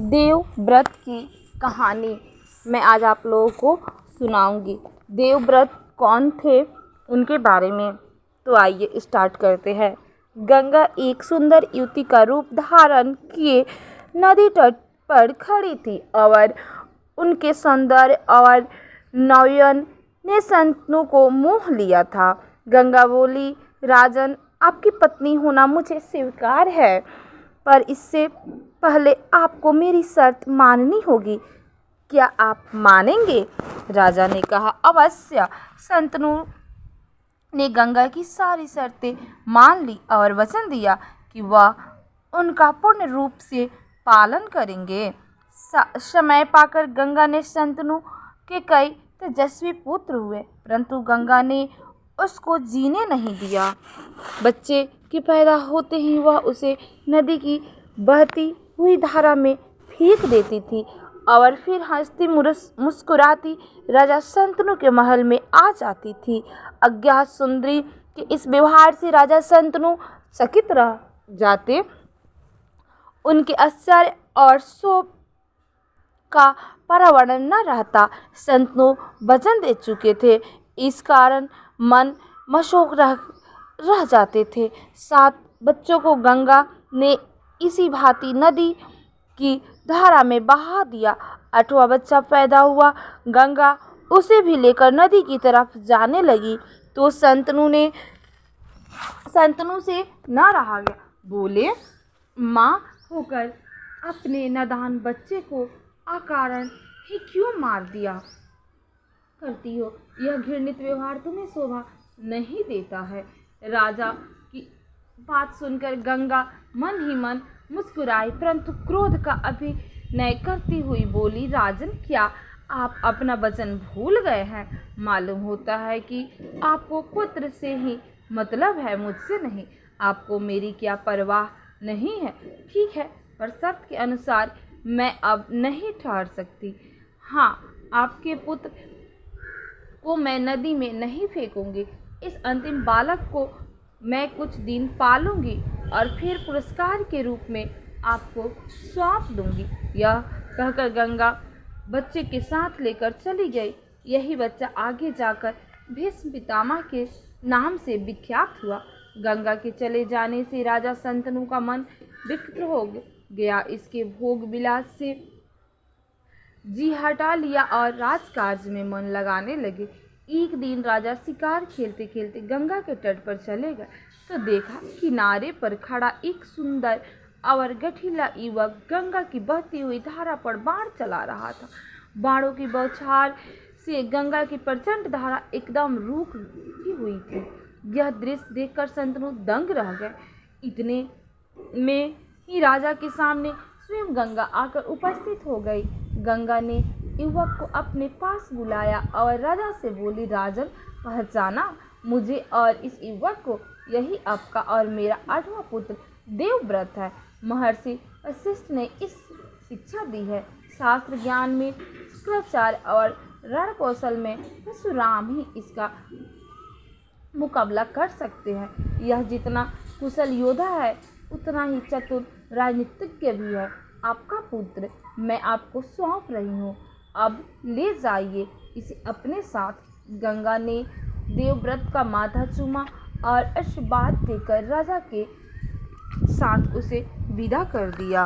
देवव्रत की कहानी मैं आज आप लोगों को सुनाऊंगी। देवव्रत कौन थे उनके बारे में, तो आइए स्टार्ट करते हैं। गंगा एक सुंदर युवती का रूप धारण किए नदी तट पर खड़ी थी और उनके सौंदर्य और नयन ने संतनु को मोह लिया था। गंगा बोली, राजन, आपकी पत्नी होना मुझे स्वीकार है, पर इससे पहले आपको मेरी शर्त माननी होगी। क्या आप मानेंगे? राजा ने कहा, अवश्य। संतनु ने गंगा की सारी शर्तें मान ली और वचन दिया कि वह उनका पूर्ण रूप से पालन करेंगे। समय पाकर गंगा ने संतनु के कई तेजस्वी पुत्र हुए, परंतु गंगा ने उसको जीने नहीं दिया। बच्चे के पैदा होते ही वह उसे नदी की बहती हुई धारा में फेंक देती थी और फिर हंसती मुस्कुराती राजा संतनु के महल में आ जाती थी। अज्ञात सुंदरी के इस व्यवहार से राजा संतनु चकित रह जाते। उनके आश्चर्य और शोक का परावर्णन न रहता। संतनु वचन दे चुके थे, इस कारण मन मशोक रह जाते थे। 7 बच्चों को गंगा ने इसी भांति नदी की धारा में बहा दिया। 8वां बच्चा पैदा हुआ। गंगा उसे भी लेकर नदी की तरफ जाने लगी तो संतनु से न रहा गया। बोले, माँ होकर अपने नादान बच्चे को अकारण ही क्यों मार दिया करती हो? यह घृणित व्यवहार तुम्हें शोभा नहीं देता है। राजा की बात सुनकर गंगा मन ही मन मुस्कुराई, परंतु क्रोध का अभिनय करती हुई बोली, राजन, क्या आप अपना वचन भूल गए हैं? मालूम होता है कि आपको पुत्र से ही मतलब है, मुझसे नहीं। आपको मेरी क्या परवाह नहीं है? ठीक है, पर शर्त के अनुसार मैं अब नहीं ठहर सकती। हाँ, आपके पुत्र को मैं नदी में नहीं फेंकूंगी। इस अंतिम बालक को मैं कुछ दिन पालूंगी और फिर पुरस्कार के रूप में आपको सौंप दूंगी। यह कहकर गंगा बच्चे के साथ लेकर चली गई। यही बच्चा आगे जाकर भीष्म पितामह के नाम से विख्यात हुआ। गंगा के चले जाने से राजा संतनु का मन विकृत हो गया। इसके भोग विलास से जी हटा लिया और राजकाज में मन लगाने लगे। एक दिन राजा शिकार खेलते खेलते गंगा के तट पर चले गए तो देखा किनारे पर खड़ा एक सुंदर और गठीला युवक गंगा की बहती हुई धारा पर बाण चला रहा था। बाणों की बौछार से गंगा की प्रचंड धारा एकदम रुक हुई थी। यह दृश्य देखकर संतनु दंग रह गए। इतने में ही राजा के सामने स्वयं गंगा आकर उपस्थित हो गई। गंगा ने युवक को अपने पास बुलाया और राजा से बोली, राजन, पहचाना मुझे और इस युवक को? यही आपका और मेरा 8वां पुत्र देवव्रत है। महर्षि वशिष्ठ ने इस शिक्षा दी है। शास्त्र ज्ञान में, शुक्राचार्य और रण कौशल में परशुराम ही इसका मुकाबला कर सकते हैं। यह जितना कुशल योद्धा है उतना ही चतुर राजनीतिज्ञ भी है। आपका पुत्र मैं आपको सौंप रही हूँ, अब ले जाइए इसे अपने साथ। गंगा ने देवव्रत का माथा चूमा और आशीर्वाद देकर राजा के साथ उसे विदा कर दिया।